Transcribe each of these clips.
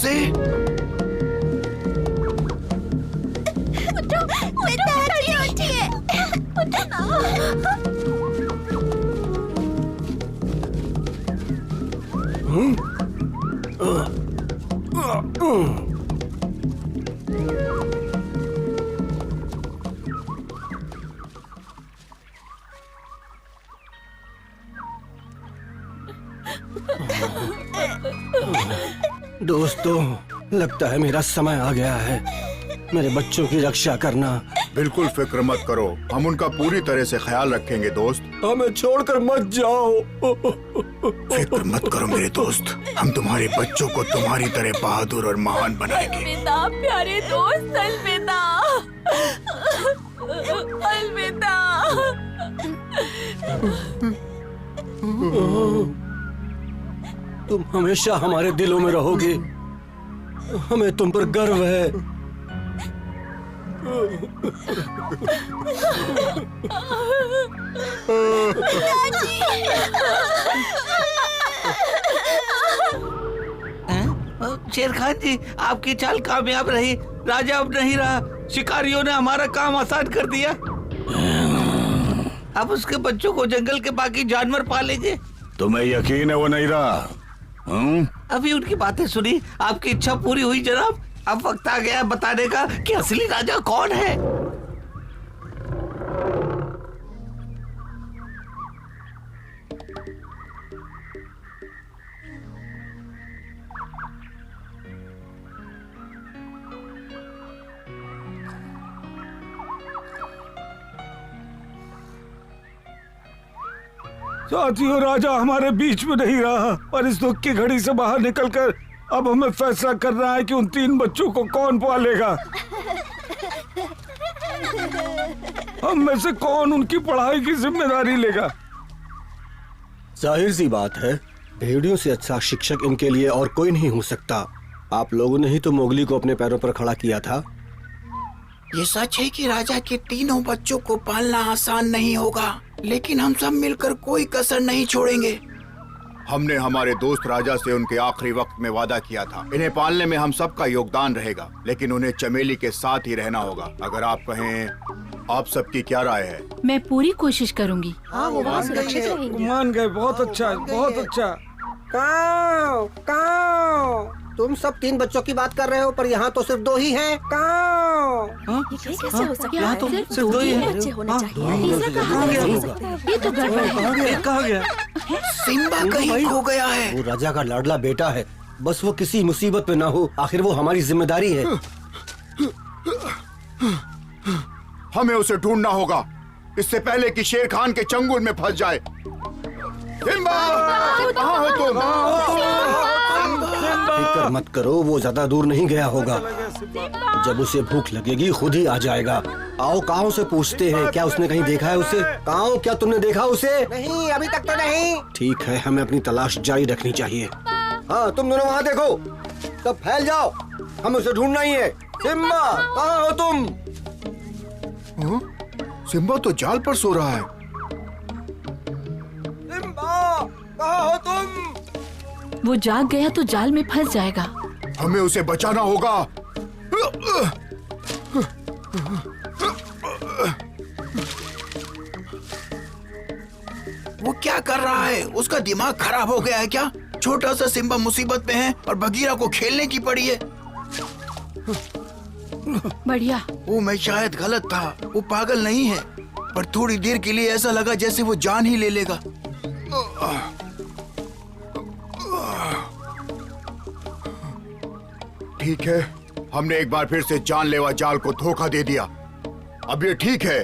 से? उठिए। दोस्तों, लगता है मेरा समय आ गया है। मेरे बच्चों की रक्षा करना। बिल्कुल फिक्र मत करो, हम उनका पूरी तरह से ख्याल रखेंगे दोस्त। हमें छोड़कर मत जाओ। फिक्र मत करो मेरे दोस्त, हम तुम्हारे बच्चों को तुम्हारी तरह बहादुर और महान बनाएंगे। अलविदा प्यारे दोस्त, अलविदा, अलविदा। तुम हमेशा हमारे दिलों में रहोगे। हमें तुम पर गर्व है। शेर खान जी, आपकी चाल कामयाब रही। राजा अब नहीं रहा, शिकारियों ने हमारा काम आसान कर दिया। अब उसके बच्चों को जंगल के बाकी जानवर पालेंगे। तुम्हें यकीन है वो नहीं रहा? अभी उनकी बातें सुनी, आपकी इच्छा पूरी हुई जनाब। अब वक्त आ गया बताने का कि असली राजा कौन है। साथियों, राजा हमारे बीच में नहीं रहा, पर इस दुख की घड़ी से बाहर निकलकर अब हमें फैसला करना है कि उन 3 बच्चों को कौन पालेगा। हम में से कौन उनकी पढ़ाई की जिम्मेदारी लेगा। जाहिर सी बात है, भेड़ियों से अच्छा शिक्षक इनके लिए और कोई नहीं हो सकता। आप लोगों ने ही तो मोगली को अपने पैरों पर खड़ा किया था। ये सच है कि राजा के तीनों बच्चों को पालना आसान नहीं होगा, लेकिन हम सब मिलकर कोई कसर नहीं छोड़ेंगे। हमने हमारे दोस्त राजा से उनके आखिरी वक्त में वादा किया था। इन्हें पालने में हम सबका योगदान रहेगा, लेकिन उन्हें चमेली के साथ ही रहना होगा। अगर आप कहें, आप सबकी क्या राय है? मैं पूरी कोशिश करूंगी। वो मान गए। बहुत अच्छा, बहुत अच्छा। काऊ, काऊ। तुम सब 3 बच्चों की बात कर रहे हो, पर यहाँ तो सिर्फ 2 ही हैं। काऊ। ये कैसे हो सकता है? यहाँ तो सिर्फ 2 ही हैं। बच्चे होने चाहिए। तीसरा कहाँ गया? ये तो गड़बड़ है। कहाँ गया? सिम्बा कहीं खो गया है। वो राजा का लाडला बेटा है, बस वो किसी मुसीबत में ना हो। आखिर वो हमारी जिम्मेदारी है। हमें उसे ढूंढना होगा, इससे पहले कि शेर खान के चंगुल में फंस जाए। सिम्बा, कहाँ हो तुम? फिक्र मत करो, वो ज्यादा दूर नहीं गया होगा। जब उसे भूख लगेगी खुद ही आ जाएगा। आओ, काऊ से पूछते हैं, क्या उसने कहीं देखा है उसे? काऊ, क्या तुमने देखा उसे? नहीं, अभी तक तो नहीं। ठीक है, हमें अपनी तलाश जारी रखनी चाहिए। हाँ, तुम दोनों वहाँ देखो, सब फैल जाओ, हमें उसे ढूंढना ही है। सिम्बा, कहाँ हो तुम? सिम्बा तो जाल पर सो रहा है। सिम्बा, कहाँ हो तुम? वो जाग गया तो जाल में फंस जाएगा। हमें उसे बचाना होगा। वो क्या कर रहा है? उसका दिमाग खराब हो गया है क्या? छोटा सा सिम्बा मुसीबत में है और बगीरा को खेलने की पड़ी है। बढ़िया। वो मैं शायद गलत था, वो पागल नहीं है, पर थोड़ी देर के लिए ऐसा लगा जैसे वो जान ही ले लेगा। ठीक है, हमने एक बार फिर से जानलेवा जाल को धोखा दे दिया। अब ये ठीक है।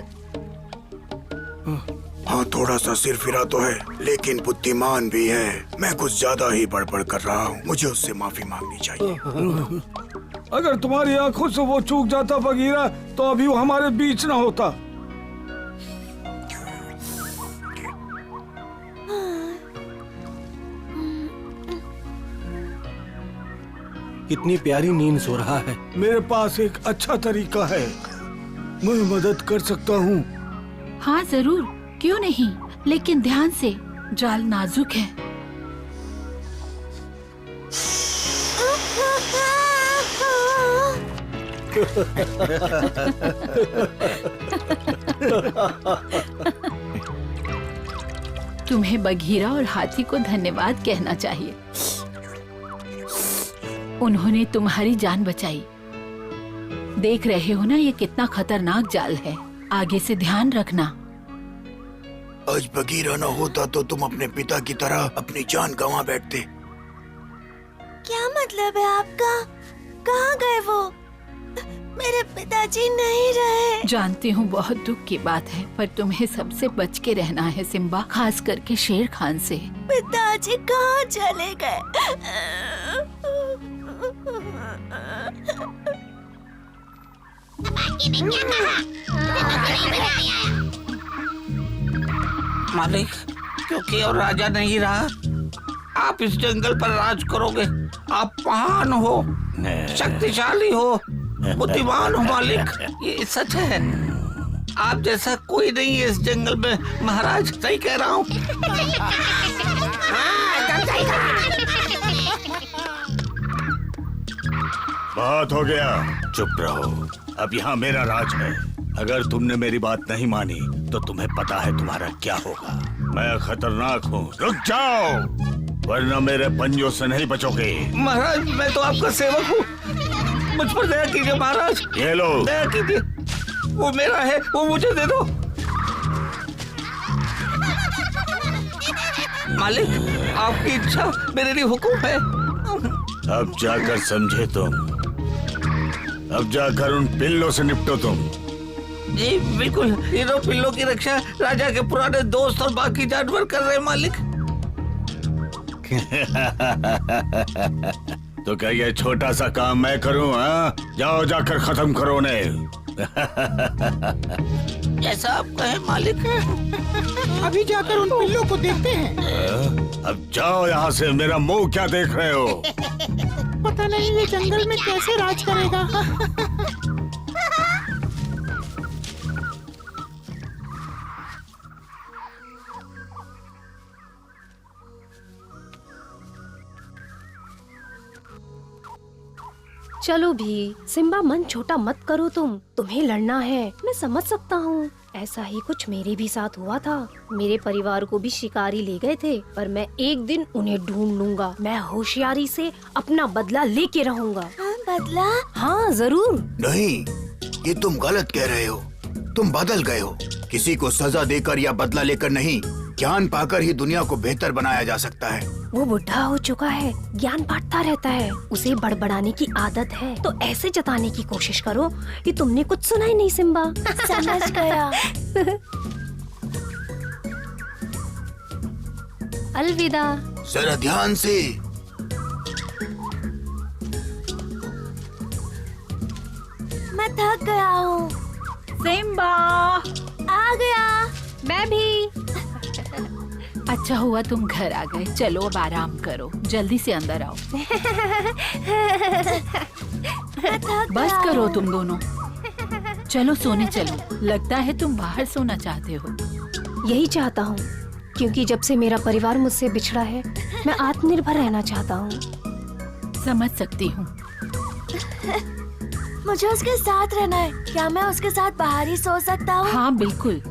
हाँ, थोड़ा सा सिर फिरा तो है, लेकिन बुद्धिमान भी है। मैं कुछ ज्यादा ही बड़बड़ कर रहा हूँ, मुझे उससे माफी मांगनी चाहिए। अगर तुम्हारी आंखों से वो चूक जाता बगीरा, तो अभी वो हमारे बीच ना होता। कितनी प्यारी नींद सो रहा है। मेरे पास एक अच्छा तरीका है, मैं मदद कर सकता हूँ। हाँ जरूर, क्यों नहीं, लेकिन ध्यान से, जाल नाजुक है। तुम्हें बघीरा और हाथी को धन्यवाद कहना चाहिए। उन्होंने तुम्हारी जान बचाई। देख रहे हो ना ये कितना खतरनाक जाल है। आगे से ध्यान रखना। आज बगीरा न होता तो तुम अपने पिता की तरह अपनी जान गंवा बैठते। क्या मतलब है आपका? कहाँ गए वो? मेरे पिताजी नहीं रहे। जानती हूँ बहुत दुख की बात है, पर तुम्हें सबसे बच के रहना है सिम्बा, खास करके शेर खान से। पिताजी कहाँ चले गए? मालिक, क्योंकि और राजा नहीं रहा, आप इस जंगल पर राज करोगे। आप महान हो, शक्तिशाली हो, बुद्धिमान हो मालिक, ये सच है। आप जैसा कोई नहीं है इस जंगल में महाराज, सही कह रहा हूँ। बहुत हो गया, चुप रहो। अब यहाँ मेरा राज है। अगर तुमने मेरी बात नहीं मानी तो तुम्हें पता है तुम्हारा क्या होगा। मैं खतरनाक हूँ, रुक जाओ वरना मेरे पंजों से नहीं बचोगे। महाराज, मैं तो आपका सेवक हूँ, मुझ पर दया कीजिए महाराज। ये लो, दया कीजिए, वो मेरा है, वो मुझे दे दो। मालिक, आपकी इच्छा मेरे लिए हुक्म है। अब जाकर समझे तुम। अब जाकर उन पिल्लों से निपटो तुम। जी बिल्कुल, तीनों पिल्लों की रक्षा राजा के पुराने दोस्त और बाकी जानवर कर रहे हैं मालिक। तो क्या ये छोटा सा काम मैं करूं? हाँ, जाओ जाकर खत्म करो उन्हें। जैसा आप कहे मालिक। अभी जाकर उन पिल्लों को देखते हैं। अब जाओ यहाँ से, मेरा मुंह क्या देख रहे हो? पता नहीं ये जंगल में कैसे राज करेगा। चलो भी, सिम्बा मन छोटा मत करो तुम। तुम्हें लड़ना है, मैं समझ सकता हूँ। ऐसा ही कुछ मेरे भी साथ हुआ था। मेरे परिवार को भी शिकारी ले गए थे, पर मैं एक दिन उन्हें ढूंढ लूंगा। मैं होशियारी से अपना बदला लेके रहूंगा। बदला? हाँ जरूर। नहीं, ये तुम गलत कह रहे हो। तुम बदल गए हो। किसी को सजा देकर या बदला लेकर नहीं, ज्ञान पाकर ही दुनिया को बेहतर बनाया जा सकता है। वो बुढ़ा हो चुका है, ज्ञान बांटता रहता है। उसे बड़बड़ाने की आदत है, तो ऐसे जताने की कोशिश करो कि तुमने कुछ सुना ही नहीं सिम्बा। समझ गया। अलविदा। जरा ध्यान से। मैं थक गया हूँ। सिम्बा, आ गया। मैं भी। अच्छा हुआ तुम घर आ गए। चलो अब आराम करो, जल्दी से अंदर आओ। मैं थक बस गया करो हूँ। तुम दोनों, चलो सोने चलो। लगता है तुम बाहर सोना चाहते हो। यही चाहता हूँ, क्योंकि जब से मेरा परिवार मुझसे बिछड़ा है, मैं आत्मनिर्भर रहना चाहता हूँ। समझ सकती हूँ। मुझे उसके साथ रहना है। क्या मैं उसके साथ बाहर ही सो सकता हूँ? हाँ बिल्कुल,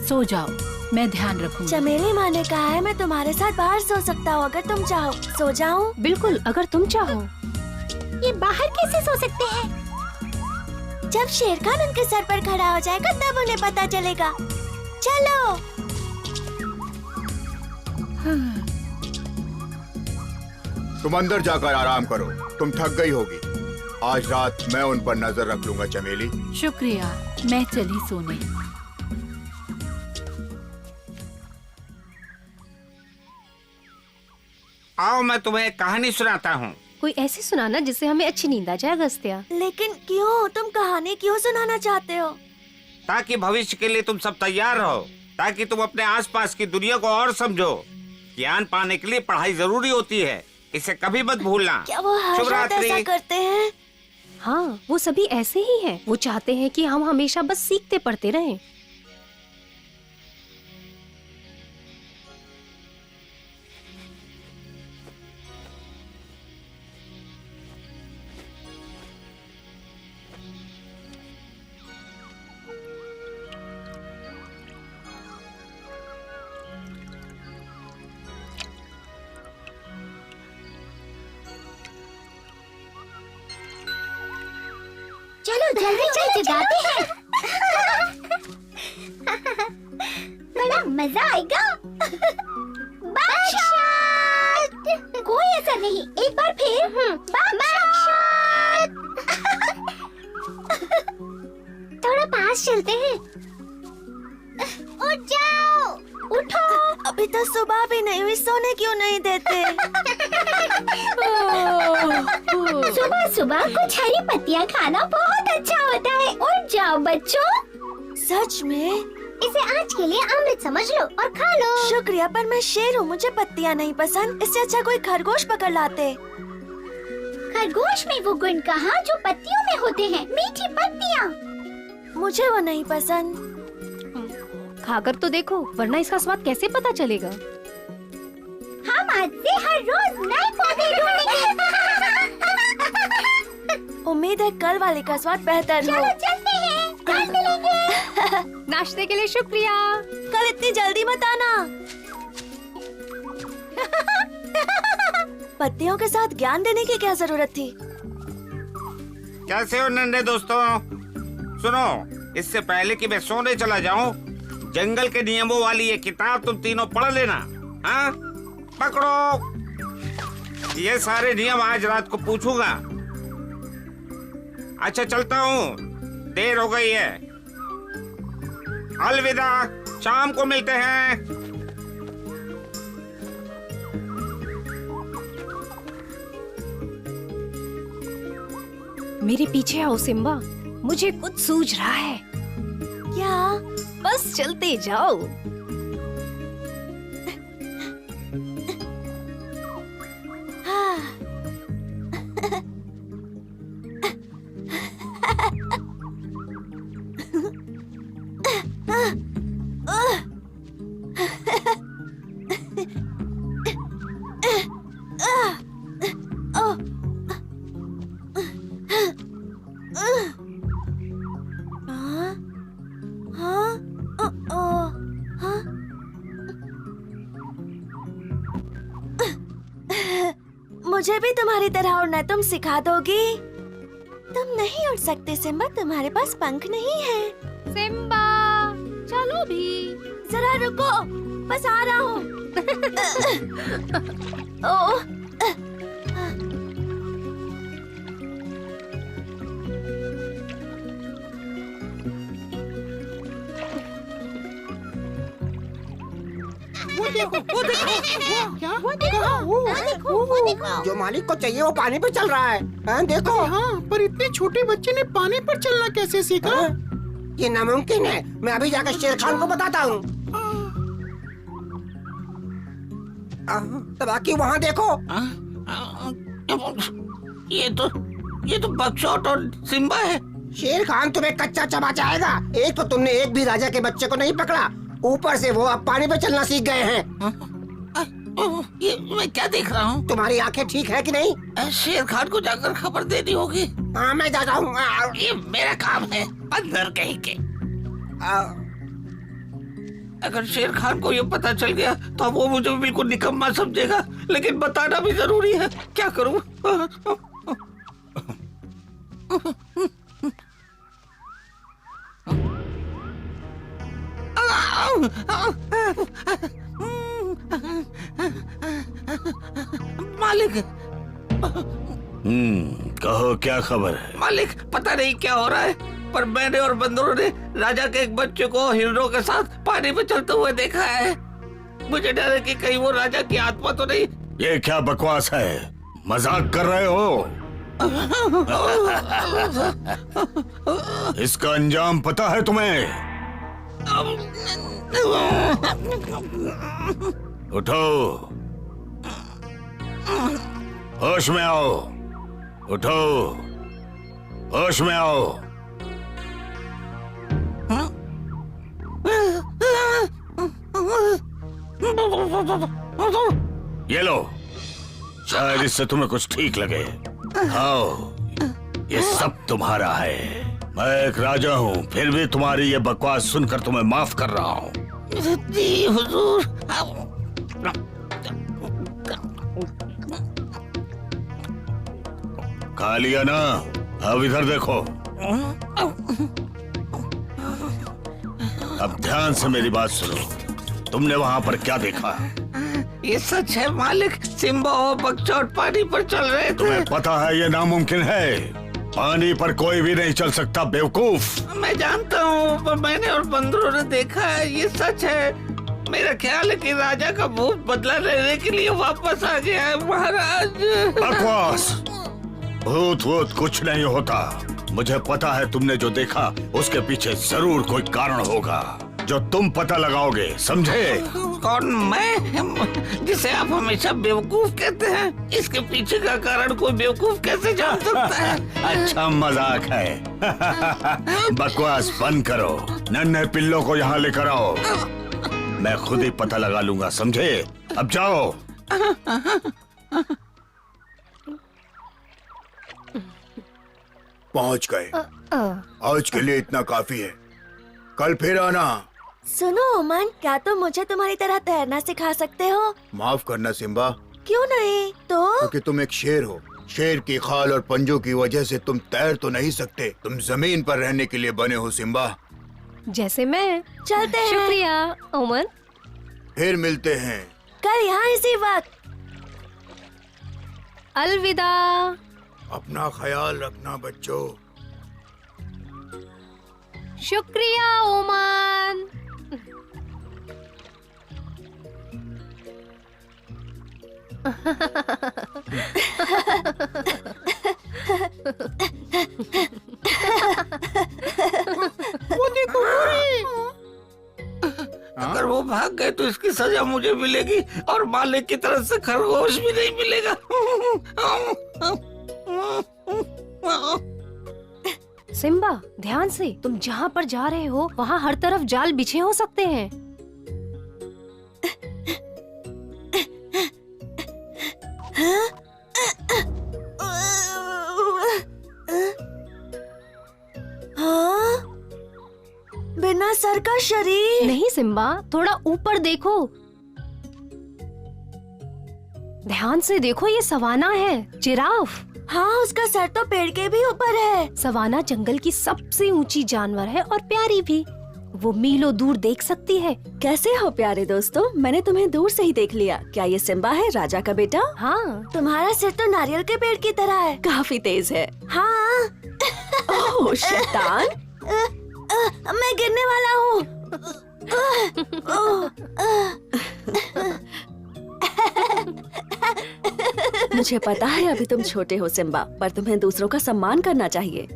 सो जाओ, मैं ध्यान रखूंगी। चमेली माँ ने कहा है मैं तुम्हारे साथ बाहर सो सकता हूँ, अगर तुम चाहो। सो जाऊँ? बिल्कुल, अगर तुम चाहो। ये बाहर कैसे सो सकते हैं? जब शेर खान उनके सर पर खड़ा हो जाएगा तब उन्हें पता चलेगा। चलो। तुम अंदर जाकर आराम करो, तुम थक गई होगी। आज रात मैं उन पर नजर रख लूंगा चमेली। शुक्रिया, मैं चली सोने। आओ मैं तुम्हें एक कहानी सुनाता हूँ। कोई ऐसी सुनाना जिससे हमें अच्छी नींद आ जाए अगस्त्या। लेकिन क्यों? तुम कहानी क्यों सुनाना चाहते हो? ताकि भविष्य के लिए तुम सब तैयार रहो, ताकि तुम अपने आसपास की दुनिया को और समझो। ज्ञान पाने के लिए पढ़ाई जरूरी होती है, इसे कभी मत भूलना। क्या वो हर शुभ रात रात्रि। ऐसा करते हैं? हाँ, वो सभी ऐसे ही हैं। वो चाहते हैं कि हम हमेशा बस सीखते पढ़ते रहें। चलो जल्दी चल जगाते हैं। बड़ा मजा आएगा। बादशाह! कोई असर नहीं, एक बार फिर। बादशाह! थोड़ा पास चलते हैं। उठ जाओ, उठो। अभी तो सुबह भी नहीं हुई, सोने क्यों नहीं देते? सुबह सुबह कुछ हरी पत्तियाँ खाना बहुत अच्छा होता है। उठ जाओ बच्चों। सच में? इसे आज के लिए अमृत समझ लो और खा लो। शुक्रिया, पर मैं शेर हूँ, मुझे पत्तियाँ नहीं पसंद। इससे अच्छा कोई खरगोश पकड़ लाते। खरगोश में वो गुण कहाँ जो पत्तियों में होते हैं, मीठी पत्तियाँ। मुझे वो नहीं पसंद। खाकर तो देखो, वरना इसका स्वाद कैसे पता चलेगा? हम आज से हर रोज नए पौधे ढूंढेंगे। उम्मीद है कल वाले का स्वाद बेहतर हो। चलो चलते हैं, कल मिलेंगे। नाश्ते के लिए शुक्रिया। कल इतनी जल्दी मत आना। पत्तियों के साथ ज्ञान देने की क्या जरूरत थी? कैसे हो नन्हे दोस्तों? सुनो, इससे पहले कि मैं सोने चला जाऊं, जंगल के नियमों वाली ये किताब तुम तीनों पढ़ लेना। हाँ, पकड़ो। ये सारे नियम आज रात को पूछूंगा। अच्छा चलता हूँ, देर हो गई है। अलविदा, शाम को मिलते हैं। मेरे पीछे आओ सिम्बा, मुझे कुछ सूझ रहा है। क्या? बस चलते जाओ। मुझे भी तुम्हारी तरह उड़ना तुम सिखा दोगी? तुम नहीं उड़ सकते सिम्बा, तुम्हारे पास पंख नहीं है। सिम्बा, चलो भी। जरा रुको, बस आ रहा हूँ। ओह, वो देखो, वो देखो। क्या? कहाँ? वो देखो। जो मालिक को चाहिए वो पानी पे चल रहा है। हाँ, देखो। हाँ, पर इतने छोटे बच्चे ने पानी पर चलना कैसे सीखा? हाँ? ये नामुमकिन है। मैं अभी जाकर शेर खान को बताता हूँ। बाकी वहाँ देखो। ये तो बकशॉट और सिम्बा है। शेर खान तुम्हें कच्चा चबा जाएगा। एक तो तुमने एक भी राजा के बच्चे को नहीं पकड़ा, ऊपर से वो अब पानी पे चलना सीख गए हैं। ये मैं क्या देख रहा हूँ? तुम्हारी आंखें ठीक है कि नहीं? शेर खान को जाकर खबर देनी होगी। हाँ, मैं जाता हूँ। ये मेरा काम है, अंदर कहीं के। अगर शेर खान को ये पता चल गया तो अब वो मुझे बिल्कुल निकम्मा समझेगा, लेकिन बताना भी जरूरी है। क्या करूँ? मालिक। कहो क्या खबर है? मालिक, पता नहीं क्या हो रहा है, पर मैंने और बंदरों ने राजा के एक बच्चे को हिरणों के साथ पानी में चलते हुए देखा है। मुझे डर है कि कहीं वो राजा की आत्मा तो नहीं। ये क्या बकवास है? मजाक कर रहे हो? इसका अंजाम पता है तुम्हें? उठो, होश में आओ। उठो, होश में आओ। ये लो, शायद इससे तुम्हें कुछ ठीक लगे। आओ, ये सब तुम्हारा है। मैं एक राजा हूँ, फिर भी तुम्हारी ये बकवास सुनकर तुम्हें माफ कर रहा हूँ। जी हुजूर। खा लिया ना? अब इधर देखो। अब ध्यान से मेरी बात सुनो। तुमने वहाँ पर क्या देखा? ये सच है मालिक, सिम्बा और बगचौट पानी पर चल रहे थे। तुम्हें पता है ये नामुमकिन है, पानी पर कोई भी नहीं चल सकता बेवकूफ। मैं जानता हूँ, पर मैंने और बंदरों ने देखा है, ये सच है। मेरा ख्याल है कि राजा का भूत बदला लेने के लिए वापस आ गया है महाराज। बकवास, भूत वूत कुछ नहीं होता। मुझे पता है तुमने जो देखा उसके पीछे जरूर कोई कारण होगा जो तुम पता लगाओगे, समझे? कौन? मैं, जिसे आप हमेशा बेवकूफ कहते हैं? इसके पीछे का कारण कोई बेवकूफ कैसे जान सकता है? अच्छा मजाक है। बकवास बंद करो, नन्हे पिल्लों को यहाँ लेकर आओ। मैं खुद ही पता लगा लूंगा, समझे? अब जाओ। पहुंच गए। आज के लिए इतना काफी है, कल फिर आना। सुनो ओमन, क्या तुम मुझे तुम्हारी तरह तैरना सिखा सकते हो? माफ करना सिम्बा, क्यों नहीं? तो क्योंकि तुम एक शेर हो। शेर की खाल और पंजों की वजह से तुम तैर तो नहीं सकते। तुम जमीन पर रहने के लिए बने हो सिम्बा। जैसे मैं। चलते हैं। शुक्रिया ओमन। फिर मिलते हैं। कल यहाँ इसी वक्त। अलविदा। अपना ख्याल रखना बच्चों। शुक्रिया ओमन। वो देखो अगर वो भाग गए तो इसकी सजा मुझे मिलेगी और मालिक की तरफ से खरगोश भी नहीं मिलेगा। सिम्बा, ध्यान से। तुम जहाँ पर जा रहे हो वहाँ हर तरफ जाल बिछे हो सकते हैं। हाँ? बिना सर का शरीर? नहीं सिम्बा, थोड़ा ऊपर देखो। ध्यान से देखो, ये सवाना है, जिराफ। हाँ, उसका सर तो पेड़ के भी ऊपर है। सवाना जंगल की सबसे ऊंची जानवर है और प्यारी भी। वो मीलों दूर देख सकती है। कैसे हो प्यारे दोस्तों? मैंने तुम्हें दूर से ही देख लिया। क्या ये सिम्बा है, राजा का बेटा? हाँ। तुम्हारा सिर तो नारियल के पेड़ की तरह है। काफी तेज है। हाँ। ओह शैतान। मैं गिरने वाला हूँ। मुझे पता है अभी तुम छोटे हो सिम्बा, पर तुम्हें दूसरों का सम्मान करना चाहिए।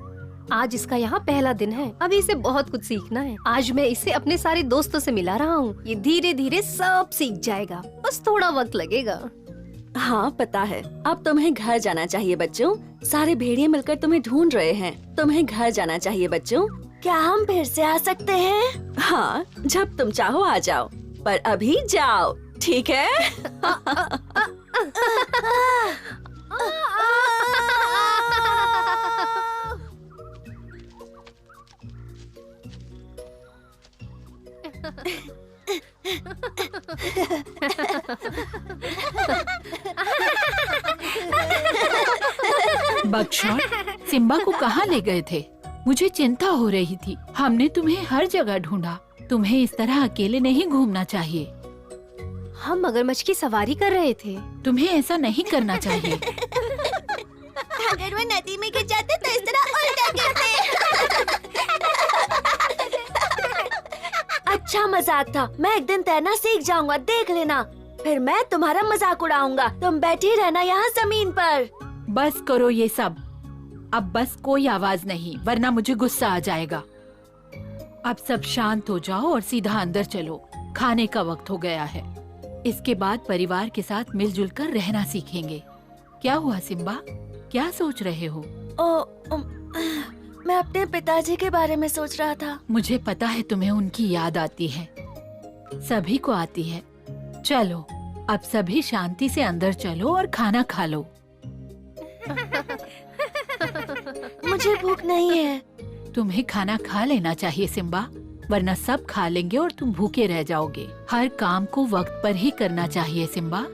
आज इसका यहाँ पहला दिन है, अभी इसे बहुत कुछ सीखना है। आज मैं इसे अपने सारे दोस्तों से मिला रहा हूँ। ये धीरे धीरे सब सीख जाएगा, बस थोड़ा वक्त लगेगा। हाँ पता है। अब तुम्हें घर जाना चाहिए बच्चों। सारे भेड़िए मिलकर तुम्हें ढूंढ रहे हैं। तुम्हें घर जाना चाहिए बच्चों। क्या हम फिर से आ सकते हैं? हाँ, जब तुम चाहो आ जाओ, पर अभी जाओ, ठीक है? बगशॉट, सिम्बा को कहाँ ले गए थे? मुझे चिंता हो रही थी। हमने तुम्हें हर जगह ढूंढा। तुम्हें इस तरह अकेले नहीं घूमना चाहिए। हम मगरमच्छ की सवारी कर रहे थे। तुम्हें ऐसा नहीं करना चाहिए। अगर वो नदी में गिर जाते तो इस तरह उल्टा गिरते। अच्छा मजाक था। मैं एक दिन तैरना सीख जाऊंगा, देख लेना। फिर मैं तुम्हारा मजाक उड़ाऊंगा। तुम बैठी रहना यहाँ जमीन पर। बस करो ये सब। अब बस कोई आवाज नहीं, वरना मुझे गुस्सा आ जाएगा। अब सब शांत हो जाओ और सीधा अंदर चलो। खाने का वक्त हो गया है। इसके बाद परिवार के साथ मिलजुल कर रहना सीखेंगे। क्या हुआ सिम्बा, क्या सोच रहे हो? मैं अपने पिताजी के बारे में सोच रहा था। मुझे पता है तुम्हें उनकी याद आती है, सभी को आती है। चलो अब सभी शांति से अंदर चलो और खाना खा लो। मुझे भूख नहीं है। तुम्हें खाना खा लेना चाहिए सिम्बा, वरना सब खा लेंगे और तुम भूखे रह जाओगे। हर काम को वक्त पर ही करना चाहिए सिम्बा।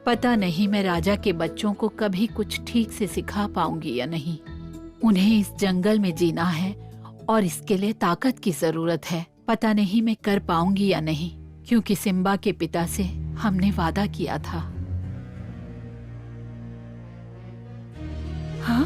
पता नहीं मैं राजा के बच्चों को कभी कुछ ठीक से सिखा पाऊंगी या नहीं। उन्हें इस जंगल में जीना है और इसके लिए ताकत की जरूरत है। पता नहीं मैं कर पाऊंगी या नहीं, क्योंकि सिम्बा के पिता से हमने वादा किया था। हाँ?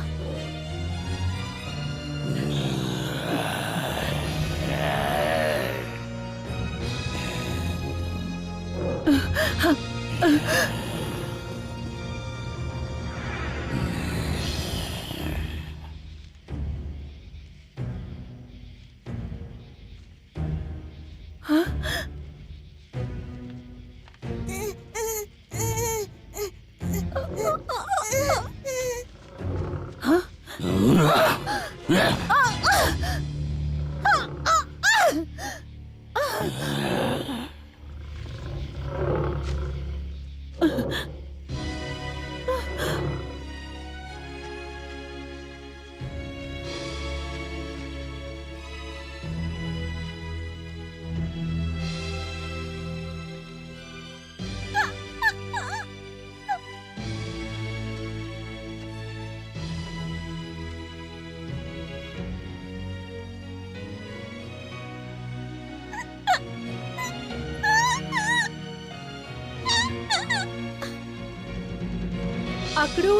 अकड़ू,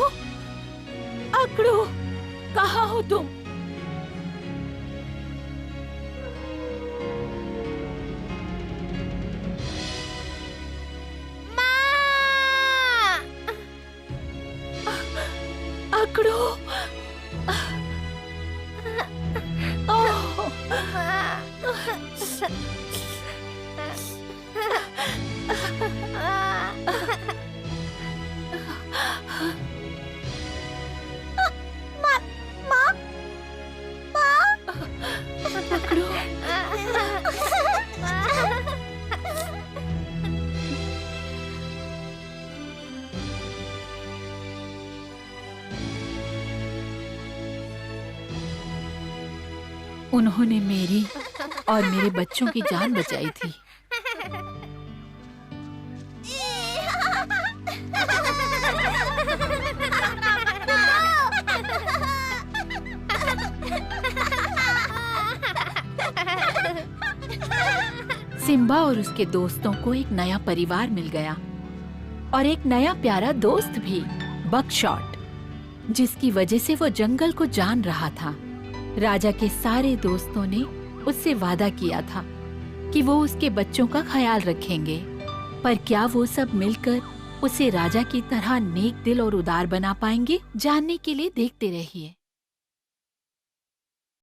अकड़ू, कहाँ हो तुम? अकड़ू, उन्होंने मेरी और मेरे बच्चों की जान बचाई थी। सिम्बा और उसके दोस्तों को एक नया परिवार मिल गया और एक नया प्यारा दोस्त भी, बकशॉट, जिसकी वजह से वो जंगल को जान रहा था। राजा के सारे दोस्तों ने उससे वादा किया था कि वो उसके बच्चों का ख्याल रखेंगे, पर क्या वो सब मिलकर उसे राजा की तरह नेक दिल और उदार बना पाएंगे? जानने के लिए देखते रहिए।